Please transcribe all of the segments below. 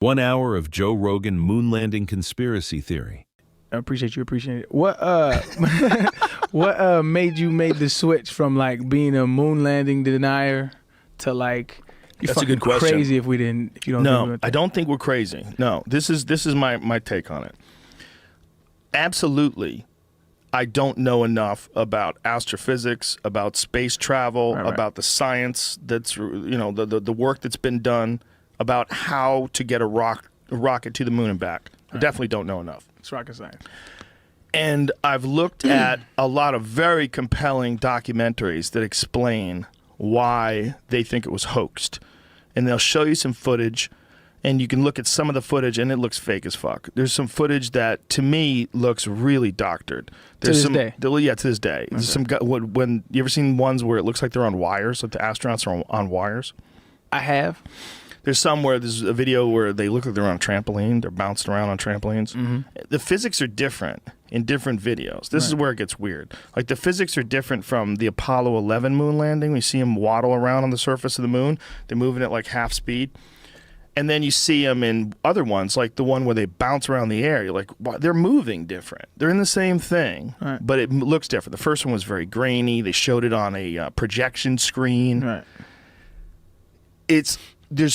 1 hour of Joe Rogan moon landing conspiracy theory. I appreciate you. Appreciate it. What what made you make the switch from like being a moon landing denier to like That's a good question. crazy if you don't think we No, went I there? don't think we're crazy. No, this is my take on it. Absolutely, I don't know enough about astrophysics, about space travel, Right. about the science that's the work that's been done about how to get a rocket to the moon and back. I definitely don't know enough. It's rocket science. And I've looked at a lot of very compelling documentaries that explain why they think it was hoaxed. And they'll show you some footage, and you can look at some of the footage, and it looks fake as fuck. There's some footage that, to me, looks really doctored. There's this day? Yeah, to this day. There's some when you ever seen ones where it looks like they're on wires, like the astronauts are on wires? I have. There's some where there's a video where they look like they're on a trampoline. They're bouncing around on trampolines. Mm-hmm. The physics are different in different videos. This is where it gets weird. Like the physics are different from the Apollo 11 moon landing. We see them waddle around on the surface of the moon. They're moving at like half speed. And then you see them in other ones, like the one where they bounce around the air. You're like, wow, they're moving different. They're in the same thing, but it looks different. The first one was very grainy. They showed it on a projection screen. Right. There's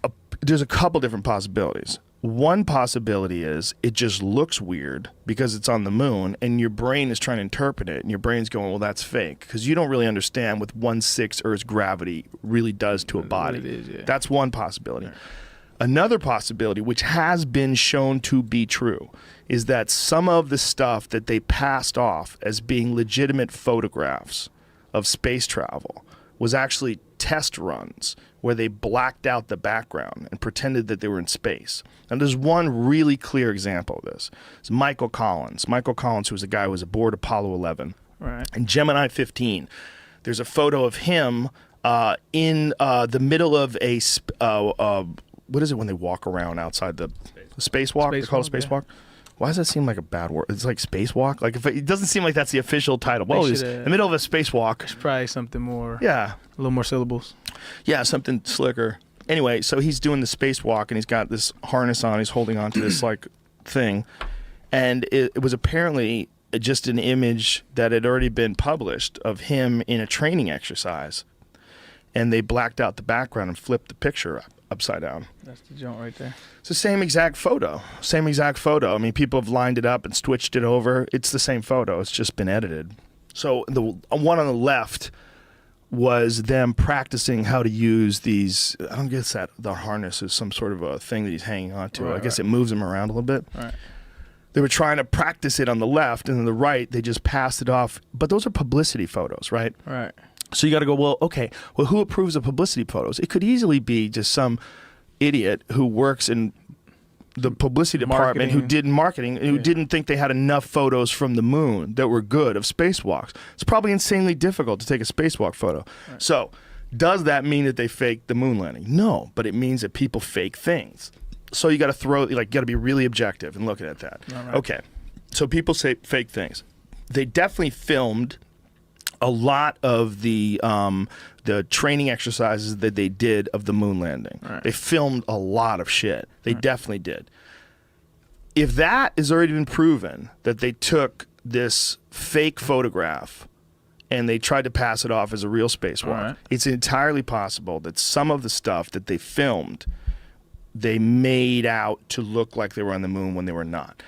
a couple different possibilities. One possibility is it just looks weird because it's on the moon and your brain is trying to interpret it and your brain's going, well, that's fake, because you don't really understand what 1/6 Earth's gravity really does to a body. What it is, yeah. That's one possibility. Another possibility, which has been shown to be true, is that some of the stuff that they passed off as being legitimate photographs of space travel was actually test runs where they blacked out the background and pretended that they were in space. And there's one really clear example of this. It's Michael Collins. Michael Collins, who was a guy who was aboard Apollo 11. Right. And Gemini 15, there's a photo of him in the middle of a, what is it when they walk around outside the spacewalk? They call it a spacewalk? Why does that seem like a bad word? It's like spacewalk? Like it doesn't seem like that's the official title. Well, he's in the middle of a spacewalk. It's probably something more. Yeah. A little more syllables. Yeah, something slicker. Anyway, so he's doing the spacewalk, and he's got this harness on. He's holding on to this like thing. And it was apparently just an image that had already been published of him in a training exercise. And they blacked out the background and flipped the picture upside down. That's the joint right there. It's the same exact photo. Same exact photo. I mean, people have lined it up and switched it over. It's the same photo. It's just been edited. So the one on the left was them practicing how to use these. I don't guess that the harness is some sort of a thing that he's hanging on to. I guess it moves him around a little bit. Right. They were trying to practice it on the left, and on the right, they just passed it off. But those are publicity photos, right? Right. So you got to go, well, okay, well, who approves of publicity photos? It could easily be just some idiot who works in the publicity department who did marketing, who didn't think they had enough photos from the moon that were good of spacewalks. It's probably insanely difficult to take a spacewalk photo. Right. So does that mean that they faked the moon landing? No, but it means that people fake things. So you got to got to be really objective and looking at that. Right. Okay, so people say fake things. They definitely filmed a lot of the training exercises that they did of the moon landing. Right. They filmed a lot of shit. They definitely did. If that has already been proven, that they took this fake photograph and they tried to pass it off as a real spacewalk, it's entirely possible that some of the stuff that they filmed, they made out to look like they were on the moon when they were not.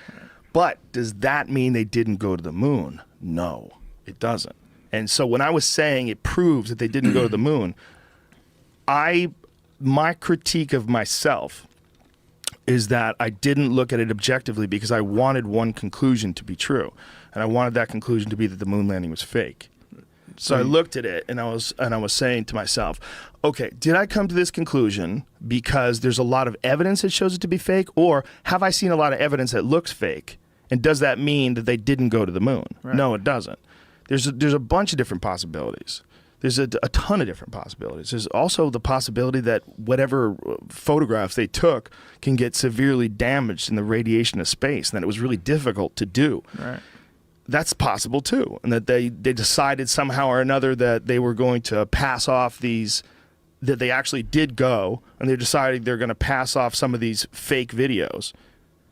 But does that mean they didn't go to the moon? No, it doesn't. And so when I was saying it proves that they didn't go to the moon, my critique of myself is that I didn't look at it objectively because I wanted one conclusion to be true. And I wanted that conclusion to be that the moon landing was fake. So I looked at it and I was saying to myself, okay, did I come to this conclusion because there's a lot of evidence that shows it to be fake, or have I seen a lot of evidence that looks fake? And does that mean that they didn't go to the moon? Right. No, it doesn't. There's a bunch of different possibilities. There's a ton of different possibilities. There's also the possibility that whatever photographs they took can get severely damaged in the radiation of space, and that it was really difficult to do. Right. That's possible too, and that they decided somehow or another that they were going to pass off these that they actually did go, and they're deciding they're going to pass off some of these fake videos.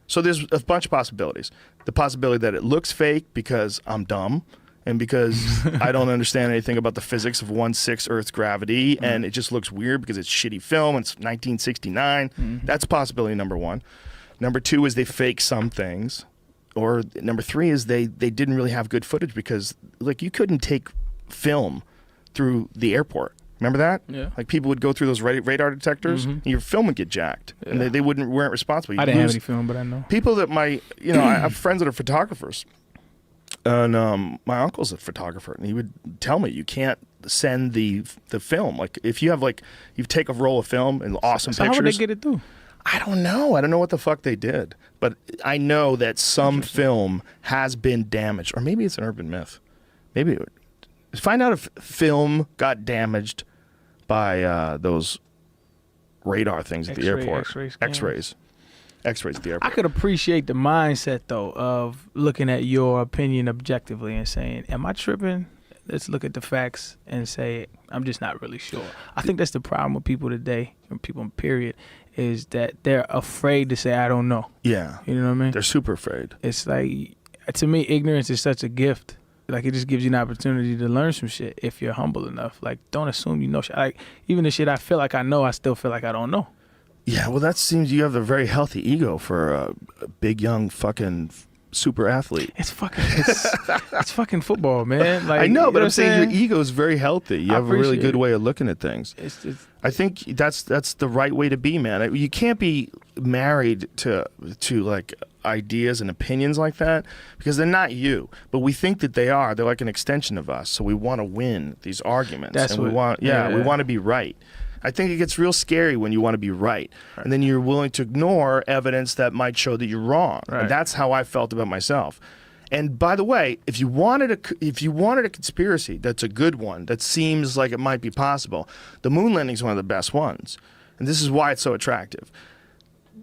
So there's a bunch of possibilities. The possibility that it looks fake because I'm dumb and because I don't understand anything about the physics of 1/6 Earth's gravity, and it just looks weird because it's shitty film. It's 1969. That's possibility number one. Number two is they fake some things. Or number three is they didn't really have good footage because, like, you couldn't take film through the airport. Remember that? Yeah. Like, people would go through those radar detectors, and your film would get jacked, and they weren't responsible. I didn't have any film, but I know people that I have friends that are photographers, and my uncle's a photographer, and he would tell me you can't send the film. Like, if you have you take a roll of film and awesome so pictures. how would they get it through? I don't know. I don't know what the fuck they did, but I know that some film has been damaged, or maybe it's an urban myth. Maybe find out if film got damaged by those radar things at the airport. X-rays at the airport. I could appreciate the mindset though of looking at your opinion objectively and saying, "Am I tripping?" Let's look at the facts and say, "I'm just not really sure." I think that's the problem with people today, and people period, is that they're afraid to say, "I don't know." Yeah, you know what I mean. They're super afraid. It's like, to me, ignorance is such a gift. Like, it just gives you an opportunity to learn some shit if you're humble enough. Like, don't assume you know shit. Like, even the shit I feel like I know, I still feel like I don't know. Yeah, well, that seems you have a very healthy ego for a big, young, fucking super athlete. It's fucking football, man. Like, I know, but I'm saying your ego. ego is very healthy. You have a really good way of looking at things. I think that's the right way to be, man. You can't be married to like ideas and opinions like that because they're not you, but we think that they are. They're like an extension of us, so we want to win these arguments, we want to be right. I think it gets real scary when you want to be right, and then you're willing to ignore evidence that might show that you're wrong. Right. And that's how I felt about myself. And by the way, if you wanted a conspiracy that's a good one, that seems like it might be possible, the moon landing is one of the best ones, and this is why it's so attractive.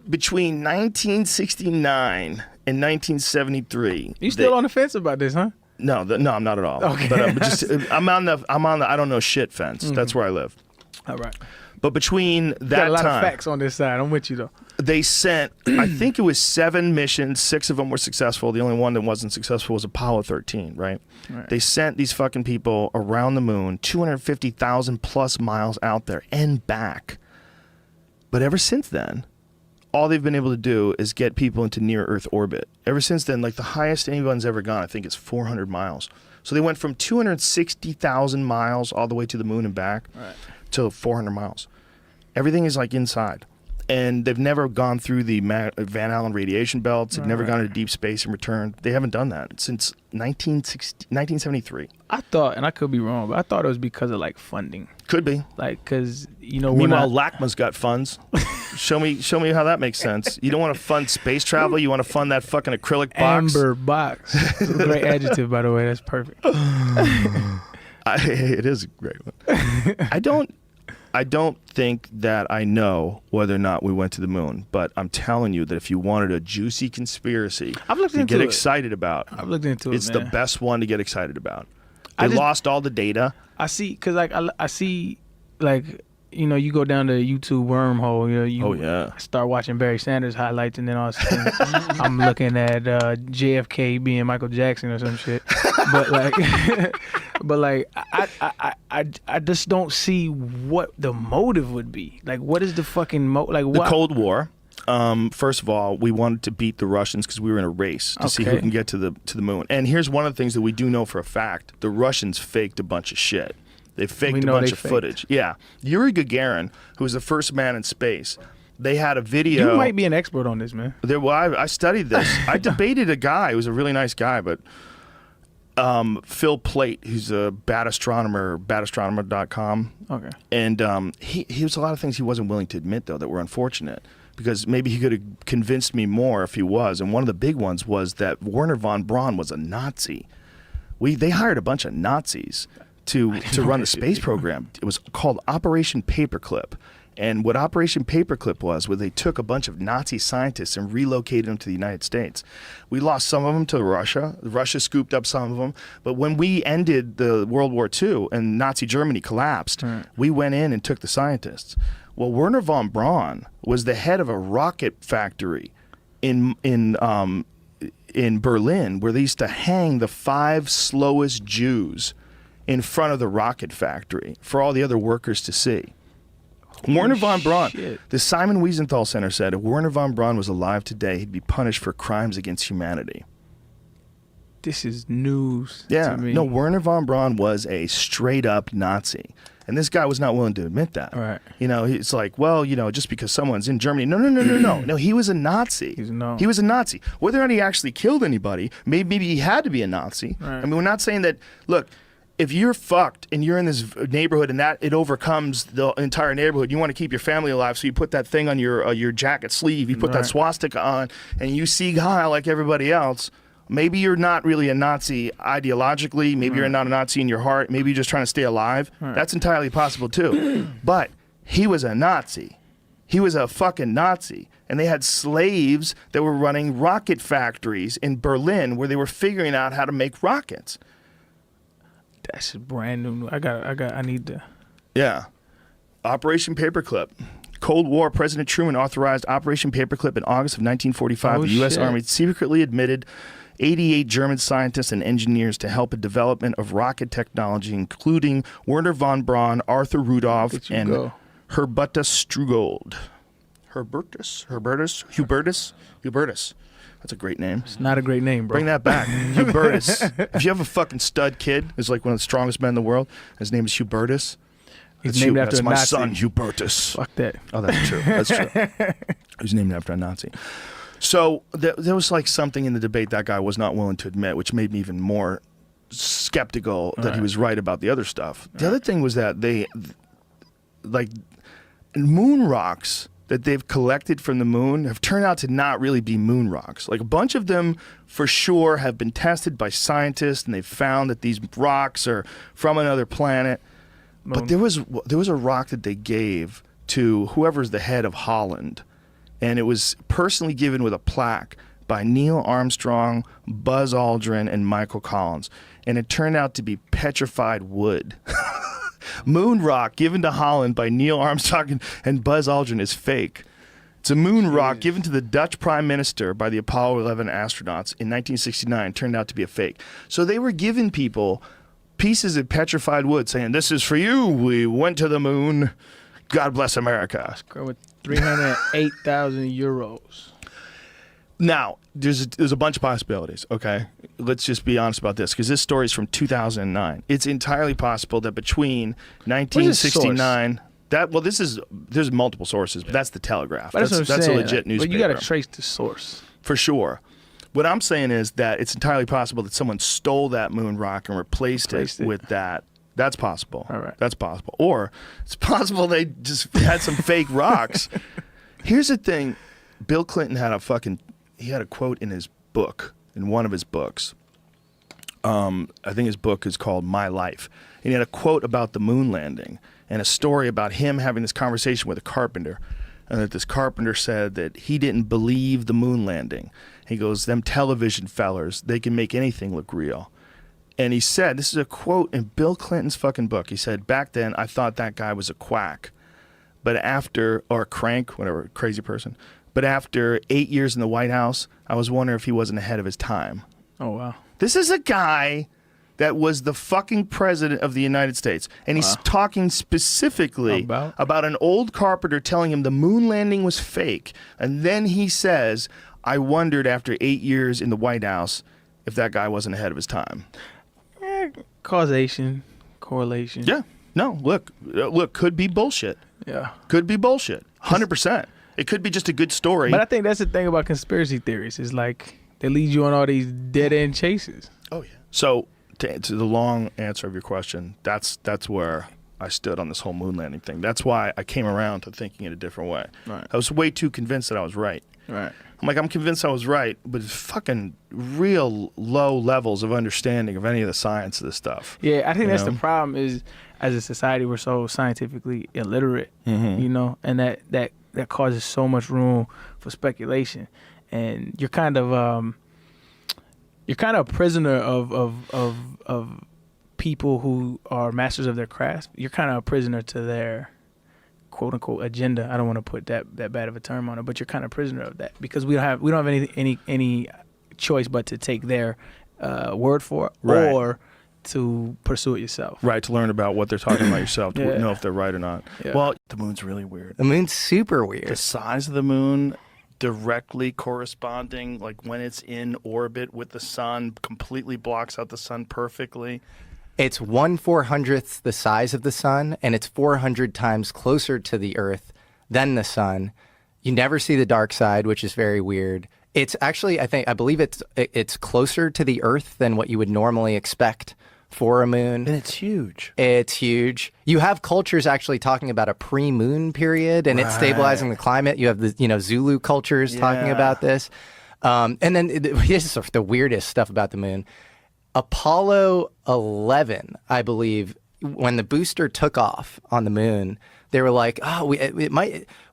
Between 1969 and 1973, you still on the fence about this, huh? No, I'm not at all. Okay. But I'm on the I don't know shit fence. That's where I live. All right. But between that time, got a lot of facts on this side. I'm with you though. They sent, I think it was 7 missions. 6 of them were successful. The only one that wasn't successful was Apollo 13, right? They sent these fucking people around the moon, 250,000 plus miles out there and back. But ever since then, all they've been able to do is get people into near Earth orbit. Ever since then, like, the highest anyone's ever gone, I think it's 400 miles. So they went from 260,000 miles all the way to the moon and back to 400 miles. Everything is like inside. And they've never gone through the Van Allen radiation belts. They've never gone into deep space and returned. They haven't done that since 1973. I thought, and I could be wrong, but I thought it was because of like funding. Could be. Like, because, meanwhile, LACMA's got funds. Show me how that makes sense. You don't want to fund space travel. You want to fund that fucking acrylic box. Amber box. Great adjective, by the way. That's perfect. It is a great one. I don't think that I know whether or not we went to the moon, but I'm telling you that if you wanted a juicy conspiracy to get excited about, I've looked into it. It's the best one to get excited about. They lost all the data. I see, because like I see, like, you go down to YouTube wormhole. I start watching Barry Sanders highlights, and then all of a sudden I'm looking at JFK being Michael Jackson or some shit. But like, I just don't see what the motive would be. Like, what is the fucking The Cold War. First of all, we wanted to beat the Russians because we were in a race to see who can get to the moon. And here's one of the things that we do know for a fact: the Russians faked a bunch of shit. They faked a bunch of footage. Yeah, Yuri Gagarin, who was the first man in space, they had a video. You might be an expert on this, man. I studied this. I debated a guy who was a really nice guy, but Phil Plait, who's a bad astronomer, badastronomer.com. Okay. And he was a lot of things he wasn't willing to admit, though, that were unfortunate, because maybe he could have convinced me more if he was. And one of the big ones was that Werner von Braun was a Nazi. They hired a bunch of Nazis to run the space program. It was called Operation Paperclip. And what Operation Paperclip was they took a bunch of Nazi scientists and relocated them to the United States. We lost some of them to Russia. Russia scooped up some of them. But when we ended the World War II and Nazi Germany collapsed, we went in and took the scientists. Well, Werner von Braun was the head of a rocket factory in Berlin, where they used to hang the 5 slowest Jews in front of the rocket factory for all the other workers to see. Werner von Braun, the Simon Wiesenthal Center said, if Werner von Braun was alive today, he'd be punished for crimes against humanity. This is news to me. No, Werner von Braun was a straight-up Nazi. And this guy was not willing to admit that. Right. You know, it's like, well, you know, just because someone's in Germany. No. No, he was a Nazi. He was a Nazi. Whether or not he actually killed anybody, maybe he had to be a Nazi. Right. I mean, we're not saying that, look, if you're fucked and you're in this neighborhood and that it overcomes the entire neighborhood, you want to keep your family alive, so you put that thing on your jacket sleeve, you put that swastika on, and you see Heil like everybody else. Maybe you're not really a Nazi ideologically. Maybe you're not a Nazi in your heart. Maybe you're just trying to stay alive. That's entirely possible too. But he was a Nazi. He was a fucking Nazi. And they had slaves that were running rocket factories in Berlin where they were figuring out how to make rockets. That's brand new. I need to. Yeah. Operation Paperclip. Cold War, President Truman authorized Operation Paperclip in August of 1945. The U.S. Army secretly admitted 88 German scientists and engineers to help in development of rocket technology, including Werner von Braun, Arthur Rudolph, and Hubertus Strugold. Hubertus. That's a great name. It's not a great name, bro. Bring that back. Hubertus. If you have a fucking stud kid who's like one of the strongest men in the world, his name is Hubertus. He's named after a Nazi. That's my son, Hubertus. Fuck that. Oh, that's true. That's true. He's named after a Nazi. So there was like something in the debate that guy was not willing to admit, which made me even more skeptical that he was right about the other stuff. The other thing was that they, like, moon rocks that they've collected from the moon have turned out to not really be moon rocks. Like, a bunch of them for sure have been tested by scientists, and they've found that these rocks are from another planet. But there was a rock that they gave to whoever's the head of Holland, and it was personally given with a plaque by Neil Armstrong, Buzz Aldrin, and Michael Collins, and it turned out to be petrified wood. Moon rock given to Holland by Neil Armstrong and Buzz Aldrin is fake. It's a moon rock given to the Dutch Prime Minister by the Apollo 11 astronauts in 1969. Turned out to be a fake. So they were giving people pieces of petrified wood saying, this is for you. We went to the moon. God bless America. With 308,000 euros. Now, there's a bunch of possibilities, okay? Let's just be honest about this, because this story is from 2009. It's entirely possible that between 1969... there's multiple sources, but that's the Telegraph. That's a legit newspaper. But you got to trace the source. For sure. What I'm saying is that it's entirely possible that someone stole that moon rock and replaced it with that. That's possible. All right. That's possible. Or it's possible they just had some fake rocks. Here's the thing. Bill Clinton had a quote in his book, in one of his books. I think his book is called My Life. And he had a quote about the moon landing and a story about him having this conversation with a carpenter. And that this carpenter said that he didn't believe the moon landing. He goes, them television fellers, they can make anything look real. And he said, this is a quote in Bill Clinton's fucking book. He said, back then I thought that guy was a quack. But or a crank, whatever, crazy person. But after 8 years in the White House, I was wondering if he wasn't ahead of his time. Oh, wow. This is a guy that was the fucking president of the United States. And he's talking specifically about an old carpenter telling him the moon landing was fake. And then he says, I wondered after 8 years in the White House if that guy wasn't ahead of his time. Causation, correlation. Yeah. No, look, could be bullshit. Yeah. Could be bullshit. 100%. It could be just a good story. But I think that's the thing about conspiracy theories is like they lead you on all these dead end chases. Oh yeah. So to the long answer of your question, that's where I stood on this whole moon landing thing. That's why I came around to thinking it a different way. Right. I was way too convinced that I was right. Right. I'm like, I'm convinced I was right, but it's fucking real low levels of understanding of any of the science of this stuff. Yeah, I think that's the problem is, as a society, we're so scientifically illiterate, you know, and that causes so much room for speculation. And you're kind of a prisoner of people who are masters of their craft. You're kind of a prisoner to their quote unquote agenda. I don't want to put that bad of a term on it, but you're kind of a prisoner of that because we don't have any choice but to take their word for it, right, or to pursue it yourself. Right, to learn about what they're talking about yourself, to know if they're right or not. Yeah. Well, the moon's really weird. The moon's super weird. The size of the moon directly corresponding, like when it's in orbit with the sun, completely blocks out the sun perfectly. It's 1/400th the size of the sun, and it's 400 times closer to the Earth than the sun. You never see the dark side, which is very weird. It's actually, I believe it's closer to the Earth than what you would normally expect for a moon. And it's huge. It's huge. You have cultures actually talking about a pre-moon period, and it's stabilizing the climate. You have the Zulu cultures talking about this. And then this is the weirdest stuff about the moon. Apollo 11, I believe, when the booster took off on the moon, they were like, "Oh,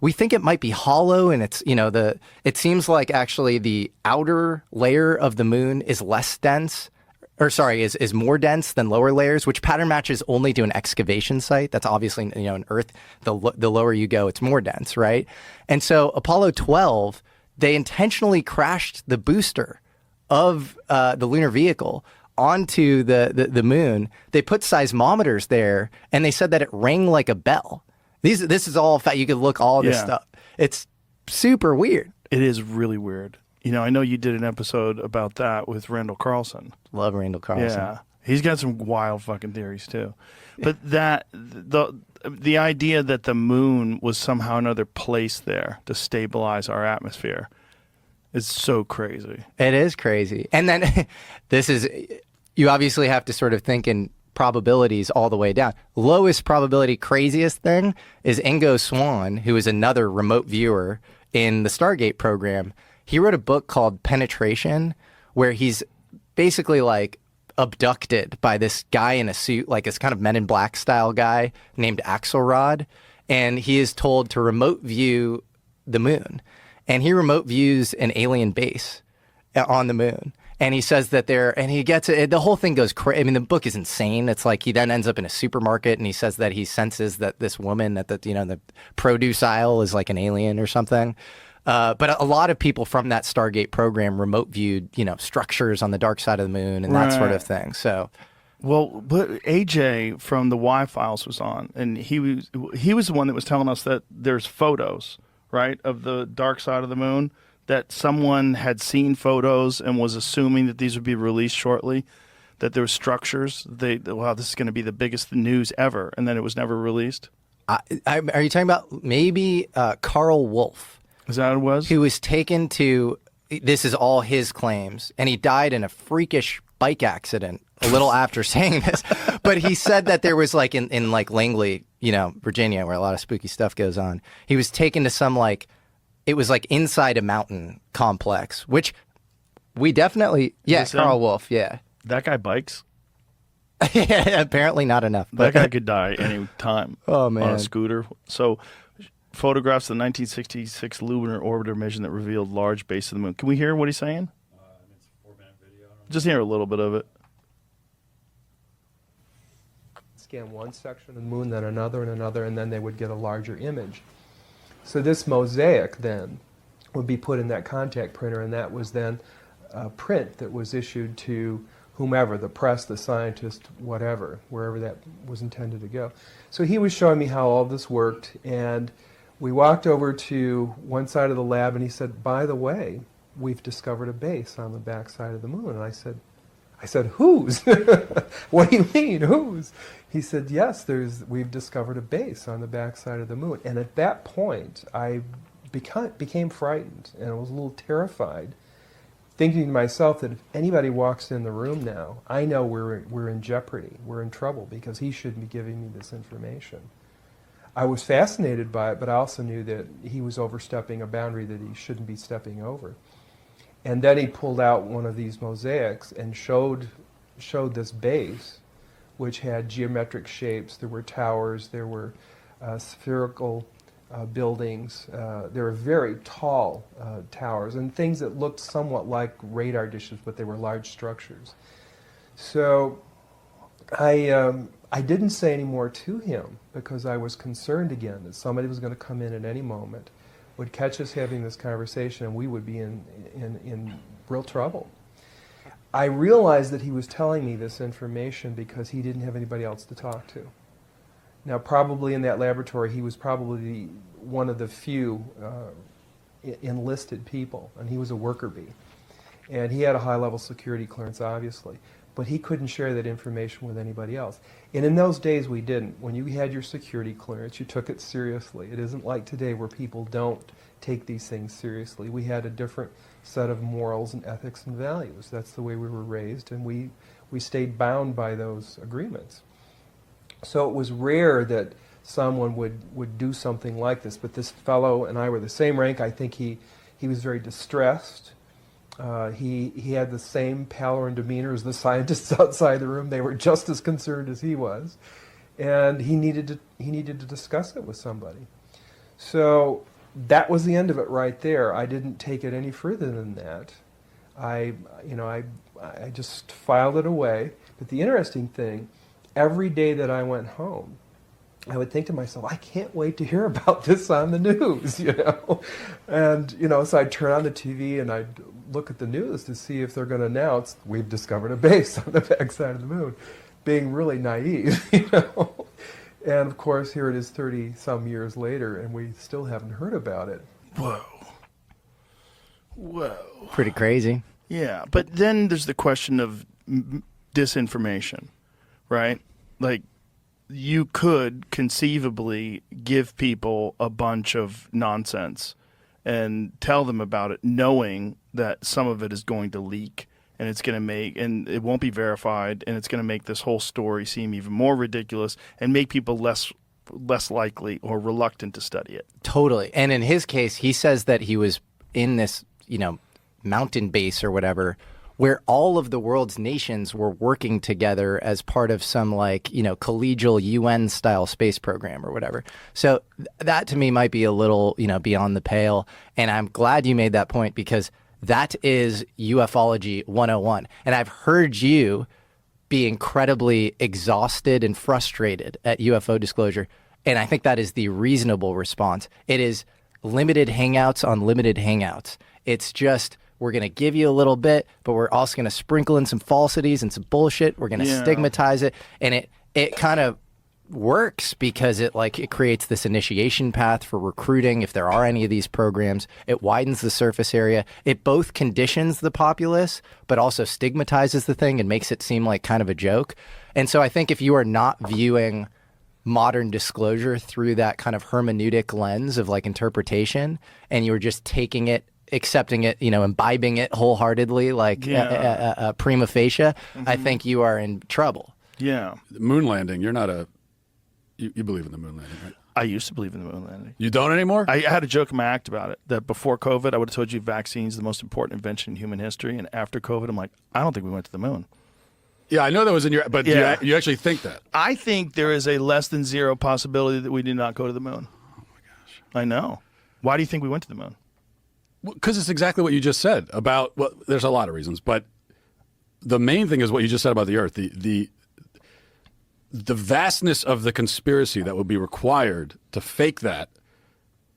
we think it might be hollow," and it's it seems like actually the outer layer of the moon is less dense, or sorry, is more dense than lower layers, which pattern matches only to an excavation site. That's obviously in Earth, the lower you go, it's more dense, right? And so Apollo 12, they intentionally crashed the booster of the lunar vehicle onto the moon. They put seismometers there, and they said that it rang like a bell. This is all fact. You could look all this stuff. It's super weird. It is really weird. I know you did an episode about that with Randall Carlson. Love Randall Carlson. Yeah, he's got some wild fucking theories too. But the idea that the moon was somehow another place there to stabilize our atmosphere is so crazy. It is crazy. And then you obviously have to sort of think in probabilities all the way down. Lowest probability, craziest thing is Ingo Swann, who is another remote viewer in the Stargate program. He wrote a book called Penetration, where he's basically like abducted by this guy in a suit, like this kind of Men in Black style guy named Axelrod. And he is told to remote view the moon. And he remote views an alien base on the moon. And he says that he gets it. The whole thing goes crazy. I mean, the book is insane. It's like he then ends up in a supermarket and he says that he senses that this woman at the produce aisle is like an alien or something. But a lot of people from that Stargate program remote viewed, structures on the dark side of the moon and that sort of thing. So, well, but AJ from the Y-Files was on, and he was the one that was telling us that there's photos, right, of the dark side of the moon, that someone had seen photos and was assuming that these would be released shortly, that there were structures. Wow, this is going to be the biggest news ever, and then it was never released. Are you talking about maybe Carl Wolf? Is that what it was? Who was taken to, this is all his claims, and he died in a freakish bike accident a little after saying this. But he said that there was like in like Langley, Virginia, where a lot of spooky stuff goes on. He was taken to some it was like inside a mountain complex, which we definitely, Carl Wolf, yeah. That guy bikes? Yeah, apparently not enough. That guy could die any time. Oh, man. On a scooter. So, photographs of the 1966 lunar orbiter mission that revealed large base of the moon. Can we hear what he's saying? It's a 4-minute video. Just hear a little bit of it. Scan one section of the moon, then another and another, and then they would get a larger image. So this mosaic then would be put in that contact printer, and that was then a print that was issued to whomever, the press, the scientist, whatever, wherever that was intended to go. So he was showing me how all this worked, and we walked over to one side of the lab, and he said, "By the way, we've discovered a base on the back side of the moon." And I said, "Whose?" "What do you mean, whose?" He said, "Yes, we've discovered a base on the backside of the moon." And at that point, I became frightened, and I was a little terrified, thinking to myself that if anybody walks in the room now, I know we're in jeopardy, we're in trouble, because he shouldn't be giving me this information. I was fascinated by it, but I also knew that he was overstepping a boundary that he shouldn't be stepping over. And then he pulled out one of these mosaics and showed this base, which had geometric shapes. There were towers, there were spherical buildings. There were very tall towers and things that looked somewhat like radar dishes, but they were large structures. So I didn't say any more to him because I was concerned again that somebody was going to come in at any moment, would catch us having this conversation, and we would be in real trouble. I realized that he was telling me this information because he didn't have anybody else to talk to. Now, probably in that laboratory, he was probably one of the few enlisted people, and he was a worker bee. And he had a high-level security clearance, obviously, but he couldn't share that information with anybody else. And in those days, we didn't. When you had your security clearance, you took it seriously. It isn't like today where people don't take these things seriously. We had a different set of morals and ethics and values. That's the way we were raised, and we stayed bound by those agreements. So it was rare that someone would do something like this, but this fellow and I were the same rank. I think he was very distressed. He had the same pallor and demeanor as the scientists outside the room. They were just as concerned as he was, and he needed to discuss it with somebody. So that was the end of it right there. I didn't take it any further than that. I just filed it away. But the interesting thing, every day that I went home, I would think to myself, I can't wait to hear about this on the news, And, so I'd turn on the TV and I'd look at the news to see if they're going to announce, we've discovered a base on the backside of the moon, being really naive, And, of course, here it is 30-some years later, and we still haven't heard about it. Whoa. Pretty crazy. Yeah, but then there's the question of disinformation, right? Like, you could conceivably give people a bunch of nonsense and tell them about it, knowing that some of it is going to leak, and it's going to and it won't be verified, and it's going to make this whole story seem even more ridiculous and make people less likely or reluctant to study it. Totally. And in his case, he says that he was in this, mountain base or whatever, where all of the world's nations were working together as part of some collegial UN style space program or whatever. So that to me might be a little, beyond the pale. And I'm glad you made that point because that is ufology 101. And I've heard you be incredibly exhausted and frustrated at UFO disclosure. And I think that is the reasonable response. It is limited hangouts on limited hangouts. It's just, we're going to give you a little bit, but we're also going to sprinkle in some falsities and some bullshit. We're going to stigmatize it. And it kind of works because it creates this initiation path for recruiting if there are any of these programs. It widens the surface area. It both conditions the populace, but also stigmatizes the thing and makes it seem like kind of a joke. And so I think if you are not viewing modern disclosure through that kind of hermeneutic lens of interpretation, and you're just taking it, accepting it, imbibing it wholeheartedly, prima facie, I think you are in trouble. Yeah. The moon landing, you're not you believe in the moon landing, right? I used to believe in the moon landing. You don't anymore? I had a joke in my act about it, that before COVID, I would have told you vaccines the most important invention in human history, and after COVID, I'm like, I don't think we went to the moon. Yeah, I know that was in your, but you actually think that? I think there is a less than zero possibility that we did not go to the moon. Oh my gosh. I know. Why do you think we went to the moon? Because it's exactly what you just said about, well, there's a lot of reasons, but the main thing is what you just said about the Earth. The vastness of the conspiracy that would be required to fake that.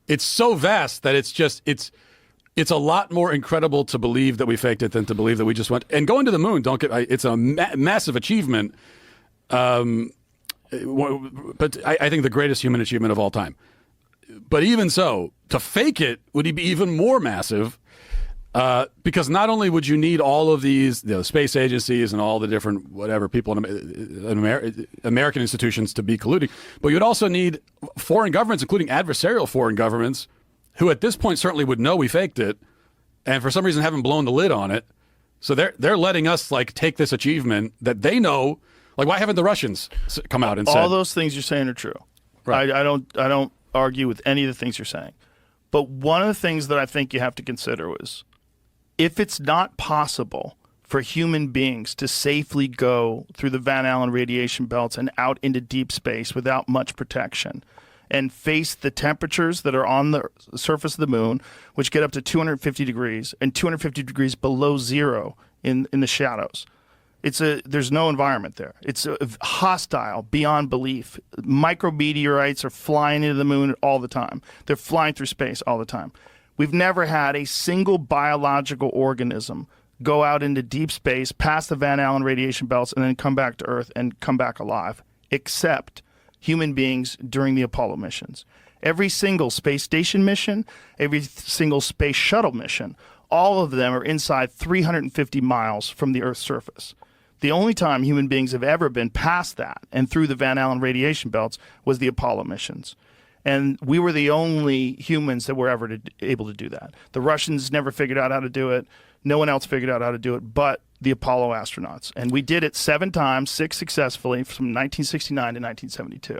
It's so vast that it's a lot more incredible to believe that we faked it than to believe that we just went. And going to the moon, it's a massive achievement, but I think the greatest human achievement of all time. But even so, to fake it would be even more massive, because not only would you need all of these space agencies and all the different whatever people in American institutions to be colluding, but you'd also need foreign governments, including adversarial foreign governments, who at this point certainly would know we faked it, and for some reason haven't blown the lid on it. So they're letting us take this achievement that they know. Why haven't the Russians come out and said all those things you're saying are true? Right. I don't argue with any of the things you're saying. But one of the things that I think you have to consider was, if it's not possible for human beings to safely go through the Van Allen radiation belts and out into deep space without much protection and face the temperatures that are on the surface of the moon, which get up to 250 degrees and 250 degrees below zero in the shadows. There's no environment there. It's hostile beyond belief. Micrometeorites are flying into the moon all the time. They're flying through space all the time. We've never had a single biological organism go out into deep space, past the Van Allen radiation belts, and then come back to Earth and come back alive, except human beings during the Apollo missions. Every single space station mission, every single space shuttle mission, all of them are inside 350 miles from the Earth's surface. The only time human beings have ever been past that and through the Van Allen radiation belts was the Apollo missions. And we were the only humans that were ever able to do that. The Russians never figured out how to do it. No one else figured out how to do it but the Apollo astronauts. And we did it 7 times, 6 successfully, from 1969 to 1972.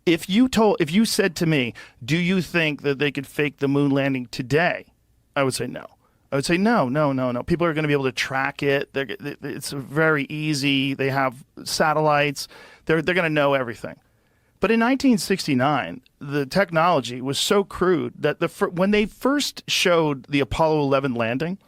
If you said to me, do you think that they could fake the moon landing today? I would say no. I would say no. People are going to be able to track it. It's very easy. They have satellites. They're going to know everything. But in 1969, the technology was so crude that when they first showed the Apollo 11 landing,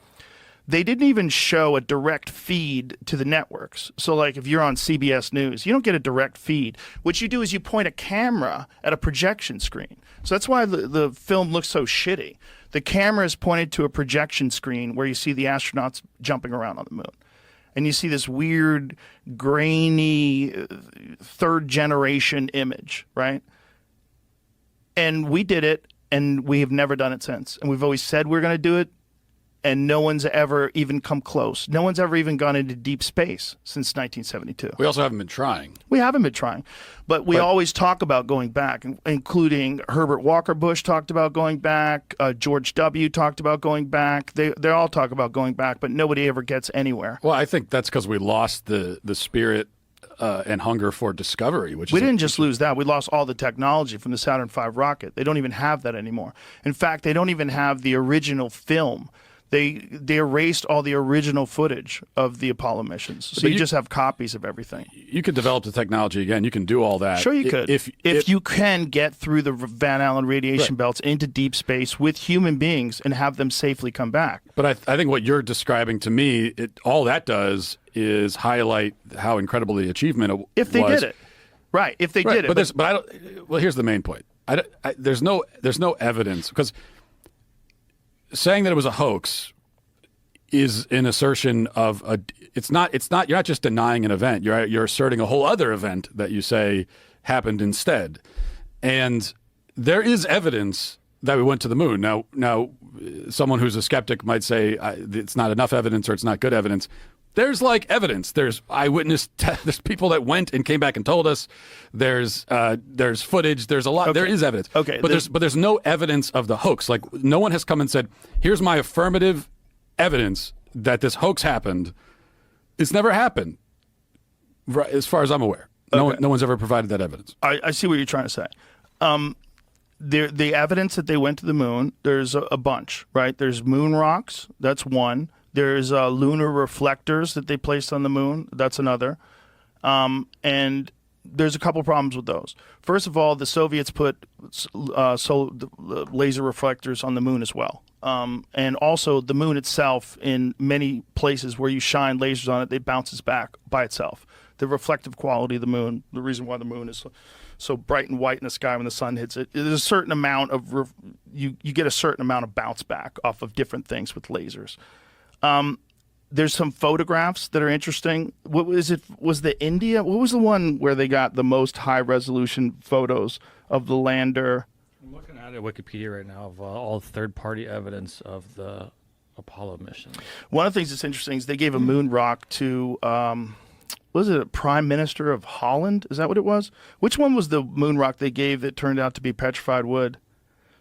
they didn't even show a direct feed to the networks. So like if you're on CBS News, you don't get a direct feed. What you do is you point a camera at a projection screen. So that's why the film looks so shitty. The camera is pointed to a projection screen where you see the astronauts jumping around on the moon. And you see this weird, grainy, third-generation image, right? And we did it, and we have never done it since. And we've always said we're going to do it, and no one's ever even come close. No one's ever even gone into deep space since 1972. We also haven't been trying. We haven't been trying. But we always talk about going back, including Herbert Walker Bush talked about going back, George W. talked about going back. They all talk about going back, but nobody ever gets anywhere. Well, I think that's because we lost the spirit and hunger for discovery. We didn't just lose that. We lost all the technology from the Saturn V rocket. They don't even have that anymore. In fact, they don't even have the original film. They erased all the original footage of the Apollo missions. So you just have copies of everything. You could develop the technology again. You can do all that. Sure you could. If you can get through the Van Allen radiation belts into deep space with human beings and have them safely come back. But I think what you're describing to me, all that does is highlight how incredible the achievement was. If they did it. Right, if they did it. But I don't. Well, here's the main point. There's no evidence, because saying that it was a hoax is an assertion of a. It's not. You're not just denying an event. You're asserting a whole other event that you say happened instead. And there is evidence that we went to the moon. Now, someone who's a skeptic might say it's not enough evidence or it's not good evidence. There's like evidence. There's eyewitness. There's people that went and came back and told us. There's footage. There's a lot. Okay. There is evidence. Okay. But there's no evidence of the hoax. Like no one has come and said, "Here's my affirmative evidence that this hoax happened." It's never happened, right, as far as I'm aware. Okay. No one's ever provided that evidence. I see what you're trying to say. The evidence that they went to the moon, there's a bunch, right? There's moon rocks. That's one. There's lunar reflectors that they placed on the moon. That's another. And there's a couple problems with those. First of all, the Soviets put laser reflectors on the moon as well. And also the moon itself, in many places where you shine lasers on it, it bounces back by itself. The reflective quality of the moon, the reason why the moon is so bright and white in the sky when the sun hits it, there's a certain amount of, you get a certain amount of bounce back off of different things with lasers. There's some photographs that are interesting. What was it? Was the India? What was the one where they got the most high resolution photos of the lander? I'm looking at Wikipedia right now of all third-party evidence of the Apollo mission. One of the things that's interesting is they gave a moon rock to, was it a prime minister of Holland? Is that what it was? Which one was the moon rock they gave that turned out to be petrified wood?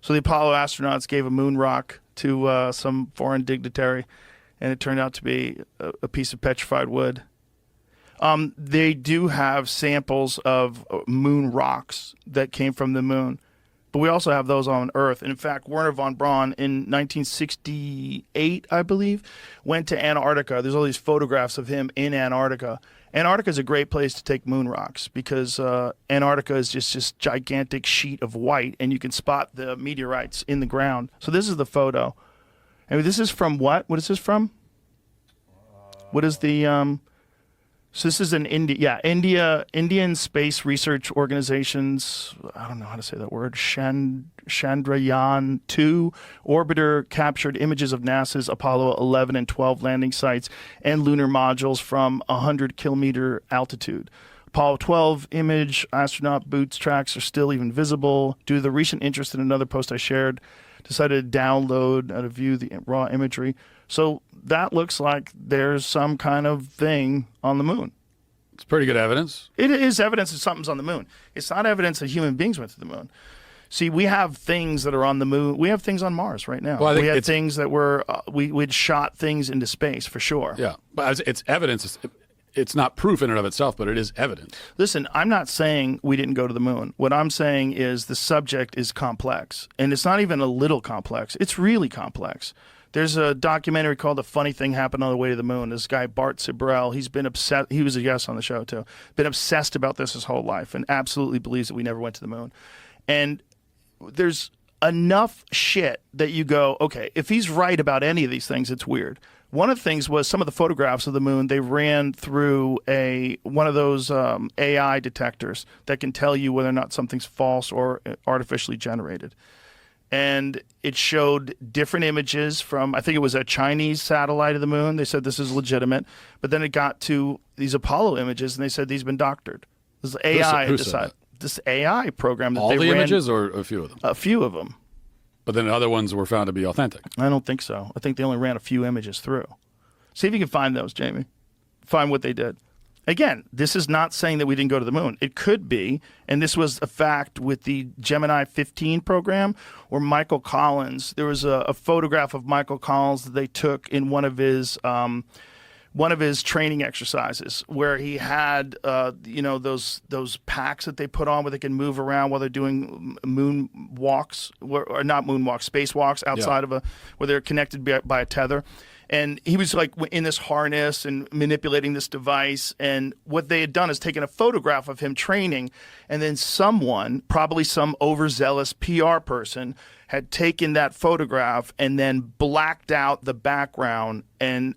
So the Apollo astronauts gave a moon rock to some foreign dignitary, and it turned out to be a piece of petrified wood. They do have samples of moon rocks that came from the moon, but we also have those on Earth. And in fact, Werner von Braun in 1968, I believe, went to Antarctica. There's all these photographs of him in Antarctica. Antarctica is a great place to take moon rocks because Antarctica is just this gigantic sheet of white, and you can spot the meteorites in the ground. So this is the photo. And this is from what? What is this from? What is the... So this is an Indian Space Research Organization's, I don't know how to say that word, Chandrayaan-2 orbiter captured images of NASA's Apollo 11 and 12 landing sites and lunar modules from 100-kilometer altitude. Apollo 12 image, astronaut boots tracks are still even visible. Due to the recent interest in another post I shared, decided to download to view the raw imagery. So that looks like there's some kind of thing on the moon. It's pretty good evidence. It is evidence that something's on the moon. It's not evidence that human beings went to the moon. See, we have things that are on the moon. We have things on Mars right now. Well, we have things that were, we'd shot things into space for sure. Yeah, but it's evidence. It's not proof in and of itself, but it is evidence. Listen, I'm not saying we didn't go to the moon. What I'm saying is the subject is complex. And it's not even a little complex. It's really complex. There's a documentary called The Funny Thing Happened on the Way to the Moon. This guy, Bart Sibrel, he's been obsessed. He was a guest on the show, too. Been obsessed about this his whole life and absolutely believes that we never went to the moon. And there's enough shit that you go, okay, if he's right about any of these things, it's weird. One of the things was some of the photographs of the moon, they ran through one of those AI detectors that can tell you whether or not something's false or artificially generated. And it showed different images from, I think it was a Chinese satellite of the moon. They said this is legitimate. But then it got to these Apollo images, and they said these have been doctored. This AI decided. This AI program that all they the ran, images or a few of them? A few of them. But then other ones were found to be authentic. I don't think so. I think they only ran a few images through. See if you can find those, Jamie. Find what they did. Again, this is not saying that we didn't go to the moon. It could be, and this was a fact with the Gemini 15 program, where Michael Collins, there was a photograph of Michael Collins that they took in one of his training exercises, where he had those packs that they put on where they can move around while they're doing moon walks, or not moon walks, space walks outside of where they're connected by a tether. And he was like in this harness and manipulating this device. And what they had done is taken a photograph of him training. And then someone, probably some overzealous PR person, had taken that photograph and then blacked out the background and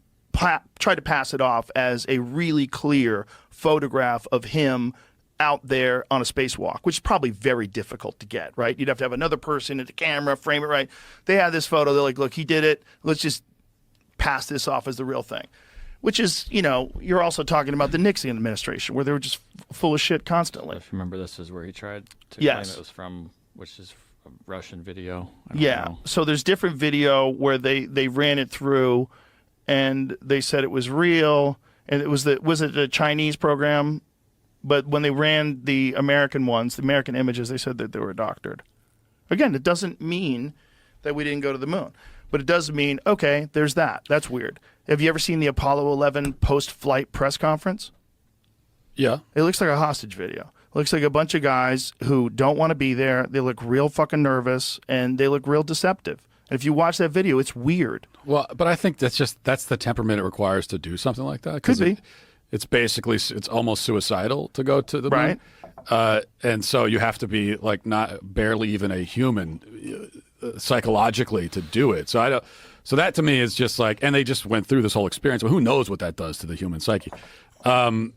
tried to pass it off as a really clear photograph of him out there on a spacewalk, which is probably very difficult to get, right? You'd have to have another person at the camera, frame it right. They had this photo. They're like, look, he did it. Let's just pass this off as the real thing, which is, you're also talking about the Nixon administration where they were just full of shit constantly. If you remember, this is where he tried to claim it was from, which is a Russian video. I don't know. So there's different video where they ran it through and they said it was real. And it was it a Chinese program? But when they ran the American ones, the American images, they said that they were doctored. Again, it doesn't mean that we didn't go to the moon. But it does mean, okay, there's that. That's weird. Have you ever seen the Apollo 11 post-flight press conference? Yeah. It looks like a hostage video. It looks like a bunch of guys who don't want to be there. They look real fucking nervous, and they look real deceptive. And if you watch that video, it's weird. Well, but I think that's the temperament it requires to do something like that. Could be. It's almost suicidal to go to the moon. Right. And so you have to be like barely even a human psychologically to do it. So that to me is just like, and they just went through this whole experience. Well, who knows what that does to the human psyche? To